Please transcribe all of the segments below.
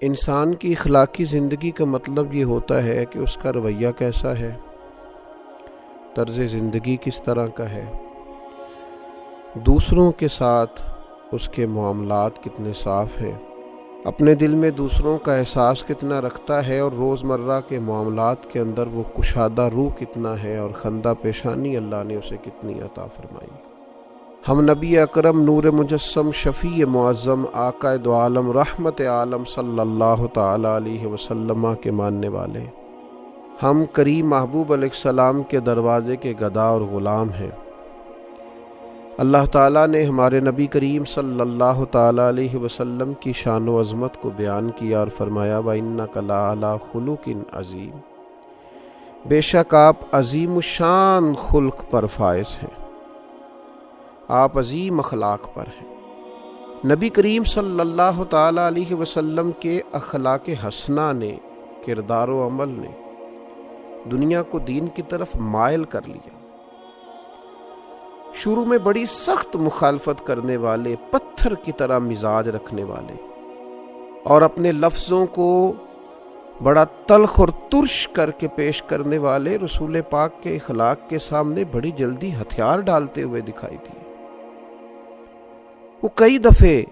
انسان کی اخلاقی زندگی کا مطلب یہ ہوتا ہے کہ اس کا رویہ کیسا ہے، طرز زندگی کس طرح کا ہے، دوسروں کے ساتھ اس کے معاملات کتنے صاف ہیں، اپنے دل میں دوسروں کا احساس کتنا رکھتا ہے، اور روزمرہ کے معاملات کے اندر وہ کشادہ روح کتنا ہے، اور خندہ پیشانی اللہ نے اسے کتنی عطا فرمائی۔ ہم نبی اکرم نور مجسم شفیع معظم آقا دو عالم رحمت عالم صلی اللہ تعالی علیہ وسلم کے ماننے والے، ہم کریم محبوب علیہ السلام کے دروازے کے گدا اور غلام ہیں۔ اللہ تعالیٰ نے ہمارے نبی کریم صلی اللہ تعالی علیہ وسلم کی شان و عظمت کو بیان کیا اور فرمایا وَإِنَّكَ لَعَلَىٰ خُلُقٍ عَظِيمٍ، بے شک آپ عظیم الشان خلق پر فائز ہیں، آپ عظیم اخلاق پر ہیں۔ نبی کریم صلی اللہ تعالی علیہ وسلم کے اخلاق حسنہ نے، کردار و عمل نے دنیا کو دین کی طرف مائل کر لیا۔ شروع میں بڑی سخت مخالفت کرنے والے، پتھر کی طرح مزاج رکھنے والے، اور اپنے لفظوں کو بڑا تلخ اور ترش کر کے پیش کرنے والے رسول پاک کے اخلاق کے سامنے بڑی جلدی ہتھیار ڈالتے ہوئے دکھائی دیے۔ وہ کئی دفعے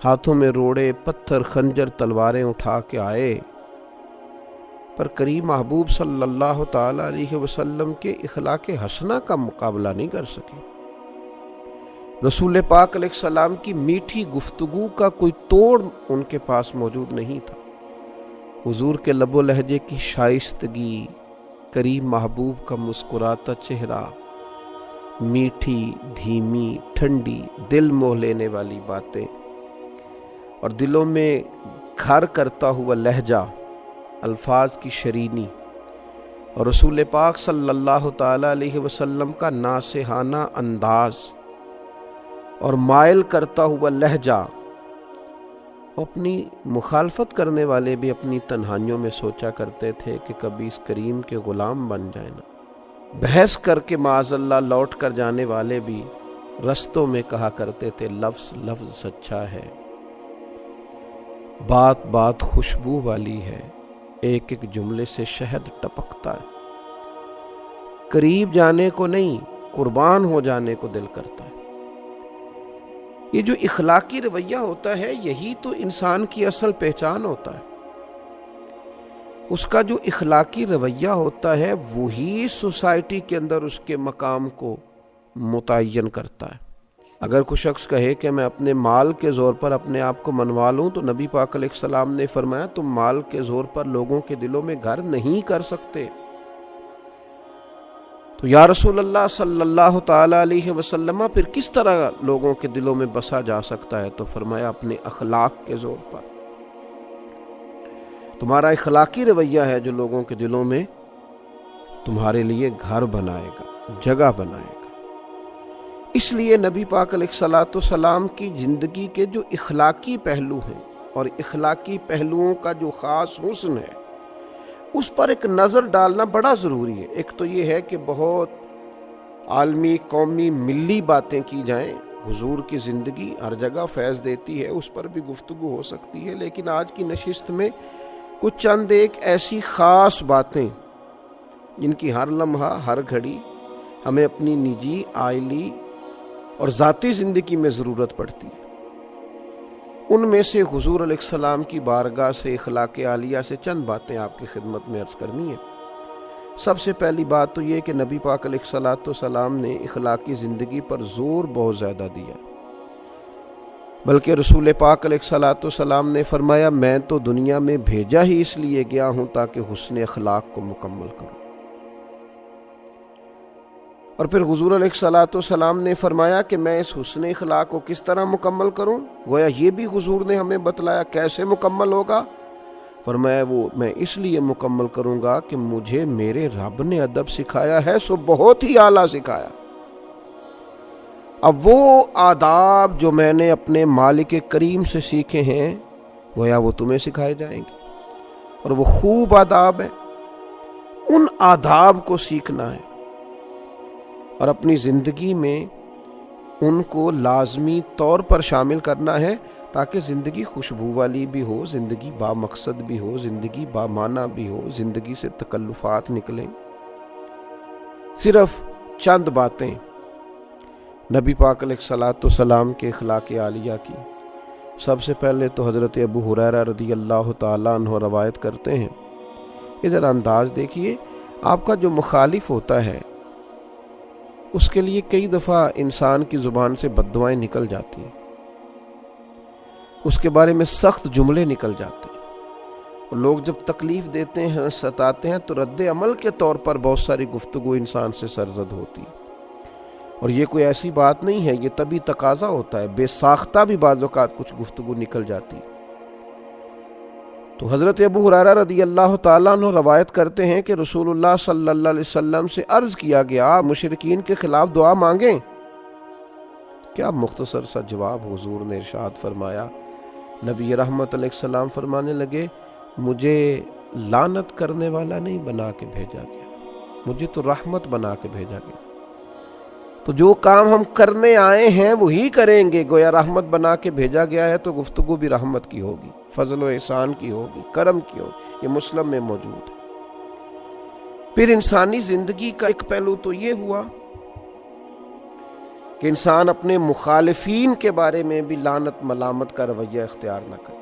ہاتھوں میں روڑے، پتھر، خنجر، تلواریں اٹھا کے آئے، پر کریم محبوب صلی اللہ تعالی علیہ وسلم کے اخلاق حسنہ کا مقابلہ نہیں کر سکے۔ رسول پاک علیہ السلام کی میٹھی گفتگو کا کوئی توڑ ان کے پاس موجود نہیں تھا۔ حضور کے لب و لہجے کی شائستگی، کریم محبوب کا مسکراتا چہرہ، میٹھی، دھیمی، ٹھنڈی، دل موہ لینے والی باتیں، اور دلوں میں گھر کرتا ہوا لہجہ، الفاظ کی شرینی، اور رسول پاک صلی اللہ تعالی علیہ وسلم کا ناصحانہ انداز اور مائل کرتا ہوا لہجہ، اپنی مخالفت کرنے والے بھی اپنی تنہائیوں میں سوچا کرتے تھے کہ کبھی اس کریم کے غلام بن جائے نا۔ بحث کر کے معاذ اللہ لوٹ کر جانے والے بھی رستوں میں کہا کرتے تھے لفظ لفظ سچا ہے، بات بات خوشبو والی ہے، ایک ایک جملے سے شہد ٹپکتا ہے، قریب جانے کو نہیں قربان ہو جانے کو دل کرتا ہے۔ یہ جو اخلاقی رویہ ہوتا ہے، یہی تو انسان کی اصل پہچان ہوتا ہے۔ اس کا جو اخلاقی رویہ ہوتا ہے وہی سوسائٹی کے اندر اس کے مقام کو متعین کرتا ہے۔ اگر کوئی شخص کہے کہ میں اپنے مال کے زور پر اپنے آپ کو منوا لوں، تو نبی پاک علیہ السلام نے فرمایا تم مال کے زور پر لوگوں کے دلوں میں گھر نہیں کر سکتے۔ تو یا رسول اللہ صلی اللہ تعالی علیہ وسلم پھر کس طرح لوگوں کے دلوں میں بسا جا سکتا ہے؟ تو فرمایا اپنے اخلاق کے زور پر۔ تمہارا اخلاقی رویہ ہے جو لوگوں کے دلوں میں تمہارے لیے گھر بنائے گا، جگہ بنائے گا۔ اس لیے نبی پاک علیہ الصلوۃ والسلام کی زندگی کے جو اخلاقی پہلو ہیں، اور اخلاقی پہلوؤں کا جو خاص حسن ہے، اس پر ایک نظر ڈالنا بڑا ضروری ہے۔ ایک تو یہ ہے کہ بہت عالمی، قومی، ملی باتیں کی جائیں، حضور کی زندگی ہر جگہ فیض دیتی ہے، اس پر بھی گفتگو ہو سکتی ہے، لیکن آج کی نشست میں کچھ چند ایک ایسی خاص باتیں جن کی ہر لمحہ، ہر گھڑی ہمیں اپنی نجی، عائلی اور ذاتی زندگی میں ضرورت پڑتی ہے، ان میں سے حضور علیہ السلام کی بارگاہ سے، اخلاق عالیہ سے چند باتیں آپ کی خدمت میں عرض کرنی ہے۔ سب سے پہلی بات تو یہ کہ نبی پاک علیہ الصلوۃ والسلام نے اخلاقی زندگی پر زور بہت زیادہ دیا، بلکہ رسول پاک علیہ الصلوۃ والسلام نے فرمایا میں تو دنیا میں بھیجا ہی اس لیے گیا ہوں تاکہ حسن اخلاق کو مکمل کروں۔ اور پھر حضور علیہ الصلوۃ والسلام نے فرمایا کہ میں اس حسن اخلاق کو کس طرح مکمل کروں؟ گویا یہ بھی حضور نے ہمیں بتلایا کیسے مکمل ہوگا۔ فرمایا وہ میں اس لیے مکمل کروں گا کہ مجھے میرے رب نے ادب سکھایا ہے، سو بہت ہی اعلیٰ سکھایا۔ اب وہ آداب جو میں نے اپنے مالک کریم سے سیکھے ہیں، گویا وہ تمہیں سکھائے جائیں گے، اور وہ خوب آداب ہیں، ان آداب کو سیکھنا ہے اور اپنی زندگی میں ان کو لازمی طور پر شامل کرنا ہے، تاکہ زندگی خوشبو والی بھی ہو، زندگی با مقصد بھی ہو، زندگی با معنی بھی ہو، زندگی سے تکلفات نکلیں۔ صرف چند باتیں نبی پاک علیہ الصلوۃ والسلام کے اخلاق عالیہ کی۔ سب سے پہلے تو حضرت ابو ہریرہ رضی اللہ تعالیٰ عنہ روایت کرتے ہیں، ادھر انداز دیکھیے، آپ کا جو مخالف ہوتا ہے اس کے لیے کئی دفعہ انسان کی زبان سے بد دعائیں نکل جاتی ہیں، اس کے بارے میں سخت جملے نکل جاتے ہیں، اور لوگ جب تکلیف دیتے ہیں، ستاتے ہیں، تو رد عمل کے طور پر بہت ساری گفتگو انسان سے سرزد ہوتی ہے۔ اور یہ کوئی ایسی بات نہیں ہے، یہ طبی تقاضا ہوتا ہے، بے ساختہ بھی بعض اوقات کچھ گفتگو نکل جاتی ہے۔ تو حضرت ابو ہریرہ رضی اللہ تعالیٰ عنہ روایت کرتے ہیں کہ رسول اللہ صلی اللہ علیہ وسلم سے عرض کیا گیا، مشرکین کے خلاف دعا مانگیں؟ کیا مختصر سا جواب حضور نے ارشاد فرمایا، نبی رحمت علیہ السلام فرمانے لگے، مجھے لعنت کرنے والا نہیں بنا کے بھیجا گیا، مجھے تو رحمت بنا کے بھیجا گیا۔ تو جو کام ہم کرنے آئے ہیں وہی کریں گے، گویا رحمت بنا کے بھیجا گیا ہے تو گفتگو بھی رحمت کی ہوگی، فضل و احسان کی ہوگی، کرم کی ہوگی۔ یہ مسلم میں موجود ہے۔ پھر انسانی زندگی کا ایک پہلو تو یہ ہوا کہ انسان اپنے مخالفین کے بارے میں بھی لعنت ملامت کا رویہ اختیار نہ کرے،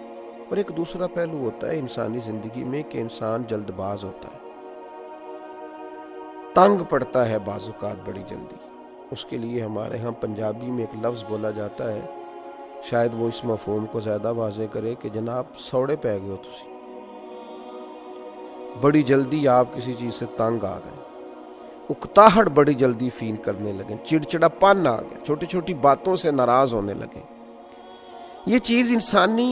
اور ایک دوسرا پہلو ہوتا ہے انسانی زندگی میں کہ انسان جلد باز ہوتا ہے، تنگ پڑتا ہے بعض اوقات بڑی جلدی۔ اس کے لیے ہمارے ہاں پنجابی میں ایک لفظ بولا جاتا ہے، شاید وہ اس مفہوم کو زیادہ واضح کرے کہ جناب سوڑے پہ گئے ہو تسی، بڑی جلدی آپ کسی چیز سے تنگ آ گئے، اکتاہٹ بڑی جلدی فیل کرنے لگے، چڑچڑا پن آ گیا، چھوٹی چھوٹی باتوں سے ناراض ہونے لگے۔ یہ چیز انسانی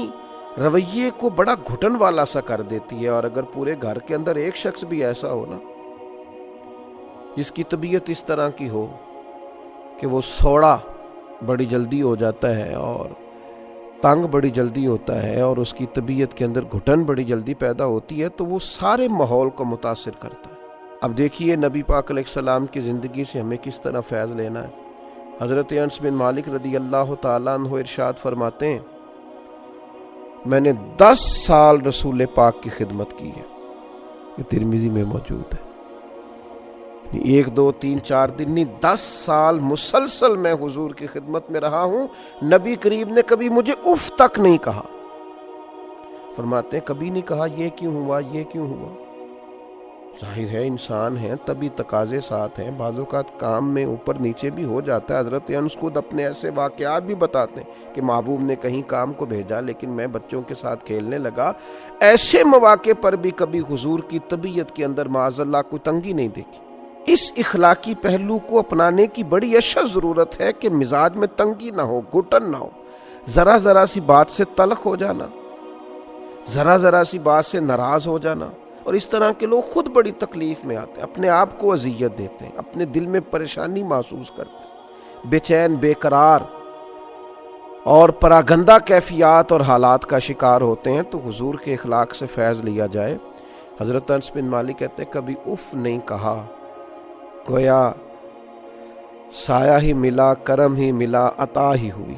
رویے کو بڑا گھٹن والا سا کر دیتی ہے، اور اگر پورے گھر کے اندر ایک شخص بھی ایسا ہو نا جس کی طبیعت اس طرح کی ہو کہ وہ سوڑا بڑی جلدی ہو جاتا ہے اور تنگ بڑی جلدی ہوتا ہے، اور اس کی طبیعت کے اندر گھٹن بڑی جلدی پیدا ہوتی ہے، تو وہ سارے ماحول کو متاثر کرتا ہے۔ اب دیکھیے نبی پاک علیہ السلام کی زندگی سے ہمیں کس طرح فیض لینا ہے۔ حضرت انس بن مالک رضی اللہ تعالیٰ عنہ ارشاد فرماتے ہیں، میں نے 10 سال رسول پاک کی خدمت کی ہے، یہ ترمذی میں موجود ہے۔ 1 2 3 4 دن نہیں، 10 سال مسلسل میں حضور کی خدمت میں رہا ہوں، نبی کریم نے کبھی مجھے اف تک نہیں کہا۔ فرماتے ہیں کبھی نہیں کہا یہ کیوں ہوا، یہ کیوں ہوا۔ ظاہر ہے انسان ہیں، تبھی تقاضے ساتھ ہیں، بعض اوقات کام میں اوپر نیچے بھی ہو جاتا ہے۔ حضرت انس خود اپنے ایسے واقعات بھی بتاتے ہیں کہ محبوب نے کہیں کام کو بھیجا لیکن میں بچوں کے ساتھ کھیلنے لگا۔ ایسے مواقع پر بھی کبھی حضور کی طبیعت کے اندر معاذ اللہ کوئی تنگی نہیں دیکھی۔ اس اخلاقی پہلو کو اپنانے کی بڑی اشد ضرورت ہے کہ مزاج میں تنگی نہ ہو، گھٹن نہ ہو، ذرا سی بات سے تلخ ہو جانا، ذرا سی بات سے ناراض ہو جانا۔ اور اس طرح کے لوگ خود بڑی تکلیف میں آتے ہیں، اپنے آپ کو اذیت دیتے ہیں، اپنے دل میں پریشانی محسوس کرتے ہیں، بے چین، بے قرار اور پراگندہ کیفیات اور حالات کا شکار ہوتے ہیں۔ تو حضور کے اخلاق سے فیض لیا جائے۔ حضرت انس بن مالک کہتے ہیں کبھی اف نہیں کہا، گویا سایہ ہی ملا، کرم ہی ملا، عطا ہی ہوئی۔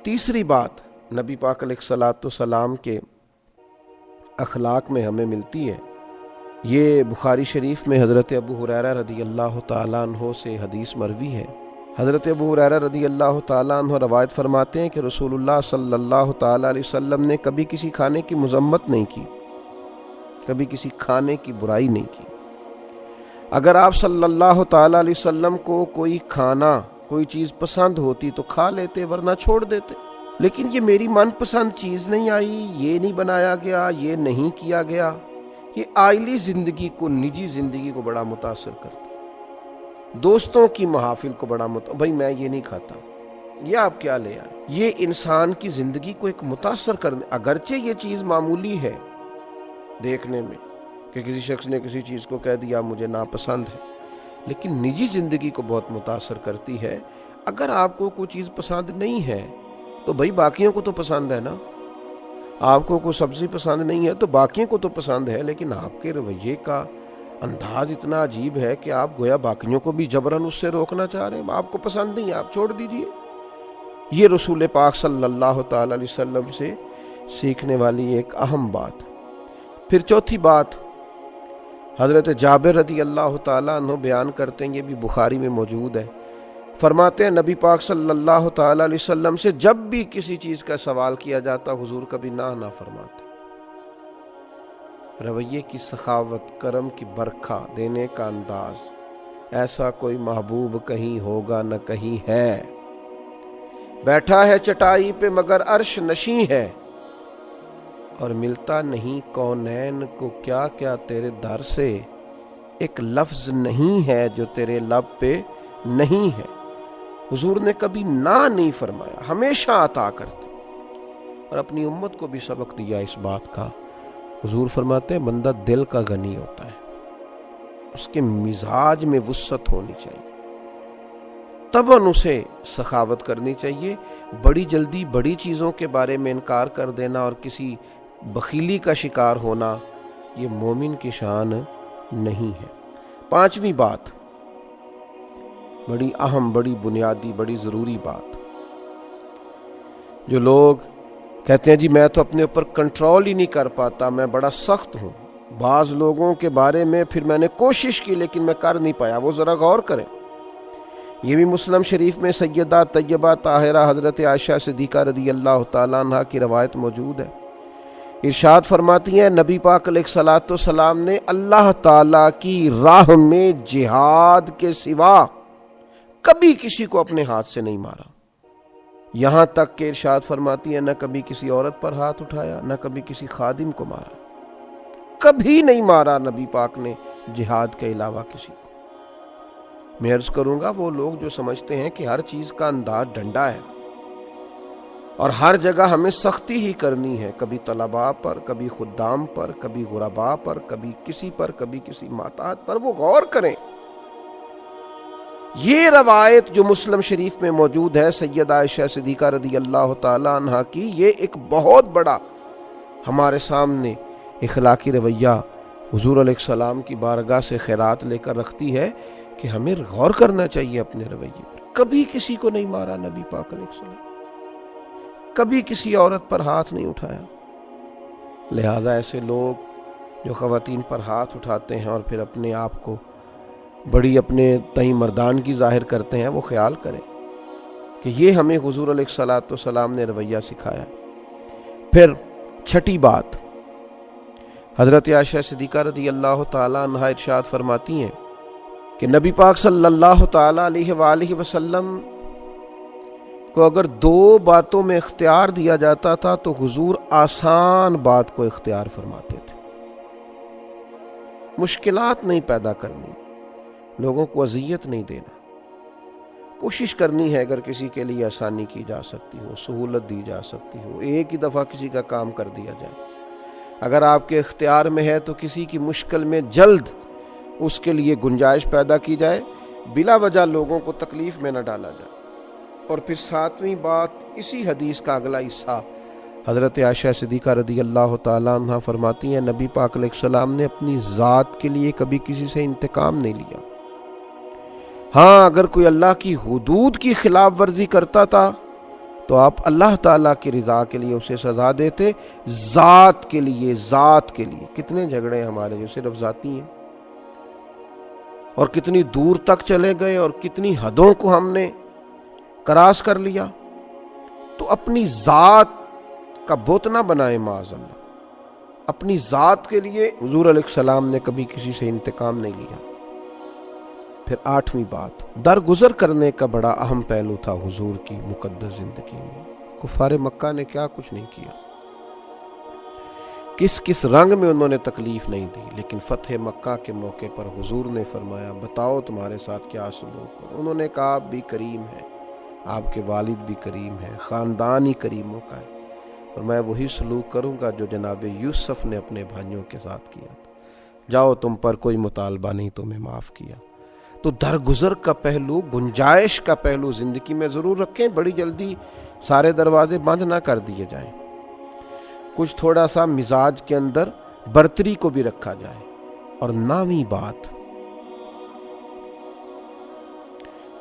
تیسری بات نبی پاک علیہ الصلوۃ والسلام کے اخلاق میں ہمیں ملتی ہے، یہ بخاری شریف میں حضرت ابو ہریرہ رضی اللہ تعالیٰ عنہ سے حدیث مروی ہے۔ حضرت ابو ہریرہ رضی اللہ تعالیٰ عنہ روایت فرماتے ہیں کہ رسول اللہ صلی اللہ تعالیٰ علیہ وسلم نے کبھی کسی کھانے کی مذمت نہیں کی، کبھی کسی کھانے کی برائی نہیں کی۔ اگر آپ صلی اللہ تعالیٰ علیہ وسلم کو کوئی کھانا، کوئی چیز پسند ہوتی تو کھا لیتے، ورنہ چھوڑ دیتے، لیکن یہ میری من پسند چیز نہیں آئی، یہ نہیں بنایا گیا، یہ نہیں کیا گیا۔ یہ عائلی زندگی کو، نجی زندگی کو بڑا متاثر کرتا، دوستوں کی محافل کو بڑا بھائی میں یہ نہیں کھاتا، یہ آپ کیا لے آئے۔ یہ انسان کی زندگی کو ایک متاثر کرنے، اگرچہ یہ چیز معمولی ہے دیکھنے میں کہ کسی شخص نے کسی چیز کو کہہ دیا مجھے ناپسند ہے، لیکن نجی زندگی کو بہت متاثر کرتی ہے۔ اگر آپ کو کوئی چیز پسند نہیں ہے تو بھائی باقیوں کو تو پسند ہے نا، آپ کو کوئی سبزی پسند نہیں ہے تو باقیوں کو تو پسند ہے، لیکن آپ کے رویے کا انداز اتنا عجیب ہے کہ آپ گویا باقیوں کو بھی جبراً اس سے روکنا چاہ رہے ہیں۔ آپ کو پسند نہیں ہے، آپ چھوڑ دیجئے۔ یہ رسول پاک صلی اللہ تعالی علیہ وسلم سے سیکھنے والی ایک اہم بات۔ پھر چوتھی بات، حضرت جابر رضی اللہ تعالیٰ عنہ بیان کرتے ہیں، یہ بھی بخاری میں موجود ہے، فرماتے ہیں نبی پاک صلی اللہ تعالی علیہ وسلم سے جب بھی کسی چیز کا سوال کیا جاتا حضور کبھی نہ فرماتے۔ رویے کی سخاوت، کرم کی برکھا دینے کا انداز، ایسا کوئی محبوب کہیں ہوگا نہ کہیں ہے۔ بیٹھا ہے چٹائی پہ مگر عرش نشیں ہے، اور ملتا نہیں کونین کو کیا کیا تیرے در سے، ایک لفظ نہیں ہے جو تیرے لب پہ نہیں ہے۔ حضور نے کبھی نہ نہیں فرمایا، ہمیشہ عطا کرتے، اور اپنی امت کو بھی سبق دیا اس بات کا۔ حضور فرماتے ہیں بندہ دل کا غنی ہوتا ہے، اس کے مزاج میں وسعت ہونی چاہیے، طبعاً اسے سخاوت کرنی چاہیے۔ بڑی جلدی بڑی چیزوں کے بارے میں انکار کر دینا اور کسی بخیلی کا شکار ہونا، یہ مومن کی شان نہیں ہے۔ پانچویں بات، بڑی اہم، بڑی بنیادی، بڑی ضروری بات، جو لوگ کہتے ہیں جی میں تو اپنے اوپر کنٹرول ہی نہیں کر پاتا، میں بڑا سخت ہوں، بعض لوگوں کے بارے میں پھر میں نے کوشش کی لیکن میں کر نہیں پایا، وہ ذرا غور کریں۔ یہ بھی مسلم شریف میں سیدہ طیبہ طاہرہ حضرت عائشہ صدیقہ رضی اللہ تعالیٰ عنہ کی روایت موجود ہے۔ ارشاد فرماتی ہیں نبی پاک علیہ الصلوۃ والسلام نے اللہ تعالیٰ کی راہ میں جہاد کے سوا کبھی کسی کو اپنے ہاتھ سے نہیں مارا، یہاں تک کہ ارشاد فرماتی ہیں نہ کبھی کسی عورت پر ہاتھ اٹھایا، نہ کبھی کسی خادم کو مارا، کبھی نہیں مارا نبی پاک نے جہاد کے علاوہ کسی کو۔ میں عرض کروں گا وہ لوگ جو سمجھتے ہیں کہ ہر چیز کا انداز ڈنڈا ہے اور ہر جگہ ہمیں سختی ہی کرنی ہے، کبھی طلباء پر، کبھی خدام پر، کبھی غرباء پر، کبھی کسی پر، کبھی کسی محتاج پر، وہ غور کریں۔ یہ روایت جو مسلم شریف میں موجود ہے سیدہ عائشہ صدیقہ رضی اللہ تعالی عنہ کی، یہ ایک بہت بڑا ہمارے سامنے اخلاقی رویہ حضور علیہ السلام کی بارگاہ سے خیرات لے کر رکھتی ہے کہ ہمیں غور کرنا چاہیے اپنے رویے پر۔ کبھی کسی کو نہیں مارا نبی پاک علیہ السلام، کبھی کسی عورت پر ہاتھ نہیں اٹھایا۔ لہذا ایسے لوگ جو خواتین پر ہاتھ اٹھاتے ہیں اور پھر اپنے آپ کو بڑی اپنے تئیں مردان کی ظاہر کرتے ہیں، وہ خیال کریں کہ یہ ہمیں حضور علیہ الصلوۃ والسلام نے رویہ سکھایا۔ پھر چھٹی بات، حضرت عائشہ صدیقہ رضی اللہ تعالی عنہا ارشاد فرماتی ہیں کہ نبی پاک صلی اللہ تعالی علیہ وآلہ وسلم کو اگر دو باتوں میں اختیار دیا جاتا تھا تو حضور آسان بات کو اختیار فرماتے تھے۔ مشکلات نہیں پیدا کرنی، لوگوں کو اذیت نہیں دینا، کوشش کرنی ہے اگر کسی کے لیے آسانی کی جا سکتی ہو، سہولت دی جا سکتی ہو، ایک ہی دفعہ کسی کا کام کر دیا جائے۔ اگر آپ کے اختیار میں ہے تو کسی کی مشکل میں جلد اس کے لیے گنجائش پیدا کی جائے، بلا وجہ لوگوں کو تکلیف میں نہ ڈالا جائے۔ اور پھر ساتویں بات، اسی حدیث کا اگلا حصہ، حضرت عائشہ صدیقہ رضی اللہ تعالیٰ عنہ فرماتی ہیں نبی پاک علیہ السلام نے اپنی ذات کے لیے کبھی کسی سے انتقام نہیں لیا۔ ہاں اگر کوئی اللہ کی حدود کی خلاف ورزی کرتا تھا تو آپ اللہ تعالیٰ کی رضا کے لیے اسے سزا دیتے، ذات کے لیے۔ ذات کے لیے کتنے جھگڑے ہمارے جو صرف ذاتی ہیں، اور کتنی دور تک چلے گئے اور کتنی حدوں کو ہم نے کراس کر لیا۔ تو اپنی ذات کا بت نہ بنائے معاذ اللہ، اپنی ذات کے لیے حضور علیہ السلام نے کبھی کسی سے انتقام نہیں لیا۔ پھر آٹھویں بات، درگزر کرنے کا بڑا اہم پہلو تھا حضور کی مقدس زندگی میں۔ کفار مکہ نے کیا کچھ نہیں کیا، کس کس رنگ میں انہوں نے تکلیف نہیں دی، لیکن فتح مکہ کے موقع پر حضور نے فرمایا بتاؤ تمہارے ساتھ کیا سلوک کروں۔ انہوں نے کہا آپ بھی کریم ہیں، آپ کے والد بھی کریم ہیں، خاندان ہی کریموں کا ہے، اور میں وہی سلوک کروں گا جو جناب یوسف نے اپنے بھائیوں کے ساتھ کیا تھا۔ جاؤ تم پر کوئی مطالبہ نہیں، تمہیں معاف کیا۔ تو درگزر کا پہلو، گنجائش کا پہلو زندگی میں ضرور رکھیں، بڑی جلدی سارے دروازے بند نہ کر دیے جائیں، کچھ تھوڑا سا مزاج کے اندر برتری کو بھی رکھا جائے۔ اور 9ویں بات،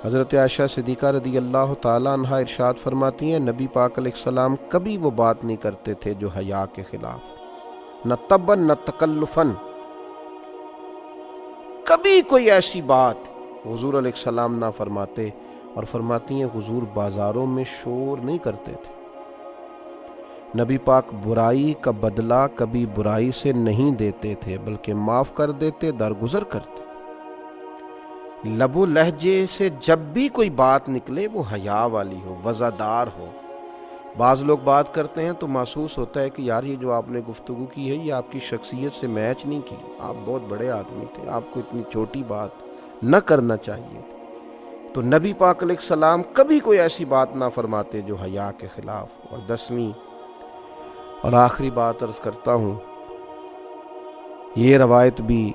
حضرت عائشہ صدیقہ رضی اللہ تعالیٰ عنہا ارشاد فرماتی ہیں نبی پاک علیہ السلام کبھی وہ بات نہیں کرتے تھے جو حیا کے خلاف، نہ تبن نہ تکلفن، کبھی کوئی ایسی بات حضور علیہ السلام نہ فرماتے. اور فرماتی ہیں حضور بازاروں میں شور نہیں کرتے تھے. نبی پاک برائی کا بدلہ کبھی برائی سے نہیں دیتے تھے بلکہ معاف کر دیتے، درگزر کرتے. لب و لہجے سے جب بھی کوئی بات نکلے وہ حیا والی ہو، وزادار ہو. بعض لوگ بات کرتے ہیں تو محسوس ہوتا ہے کہ یار یہ جو آپ نے گفتگو کی ہے یہ آپ کی شخصیت سے میچ نہیں کی، آپ بہت بڑے آدمی تھے، آپ کو اتنی چھوٹی بات نہ کرنا چاہیے. تو نبی پاک علیہ السلام کبھی کوئی ایسی بات نہ فرماتے جو حیا کے خلاف. اور 10ویں اور آخری بات عرض کرتا ہوں، یہ روایت بھی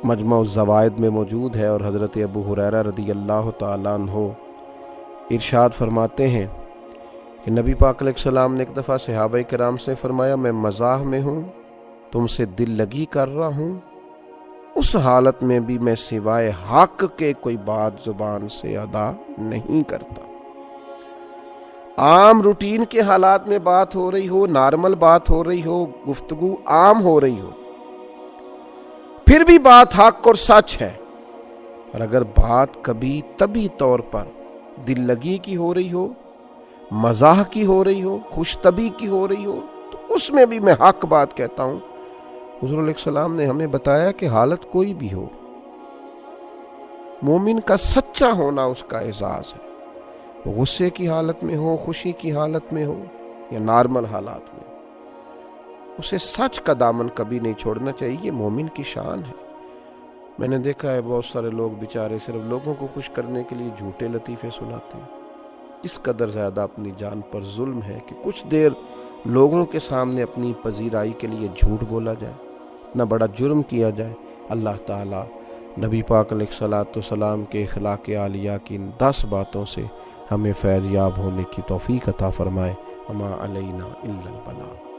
مجمع الزوائد میں موجود ہے، اور حضرت ابو ہریرہ رضی اللہ تعالیٰ عنہ ارشاد فرماتے ہیں کہ نبی پاک علیہ السلام نے ایک دفعہ صحابہ کرام سے فرمایا میں مزاح میں ہوں، تم سے دل لگی کر رہا ہوں، اس حالت میں بھی میں سوائے حق کے کوئی بات زبان سے ادا نہیں کرتا. عام روٹین کے حالات میں بات ہو رہی ہو، نارمل بات ہو رہی ہو، گفتگو عام ہو رہی ہو، پھر بھی بات حق اور سچ ہے. اور اگر بات کبھی طبی طور پر دل لگی کی ہو رہی ہو، مزاح کی ہو رہی ہو، خوش طبی کی ہو رہی ہو، تو اس میں بھی میں حق بات کہتا ہوں. حضور علیہ السلام نے ہمیں بتایا کہ حالت کوئی بھی ہو، مومن کا سچا ہونا اس کا اعزاز ہے. غصے کی حالت میں ہو، خوشی کی حالت میں ہو یا نارمل حالات میں، اسے سچ کا دامن کبھی نہیں چھوڑنا چاہیے. یہ مومن کی شان ہے. میں نے دیکھا ہے بہت سارے لوگ بیچارے صرف لوگوں کو خوش کرنے کے لیے جھوٹے لطیفے سناتے ہیں. اس قدر زیادہ اپنی جان پر ظلم ہے کہ کچھ دیر لوگوں کے سامنے اپنی پذیرائی کے لیے جھوٹ بولا جائے، اتنا بڑا جرم کیا جائے. اللہ تعالیٰ نبی پاک علیہ الصلاۃ والسلام کے اخلاق عالیہ کی ان 10 باتوں سے ہمیں فیض یاب ہونے کی توفیق عطا فرمائے. وما علینا الا البلاغ.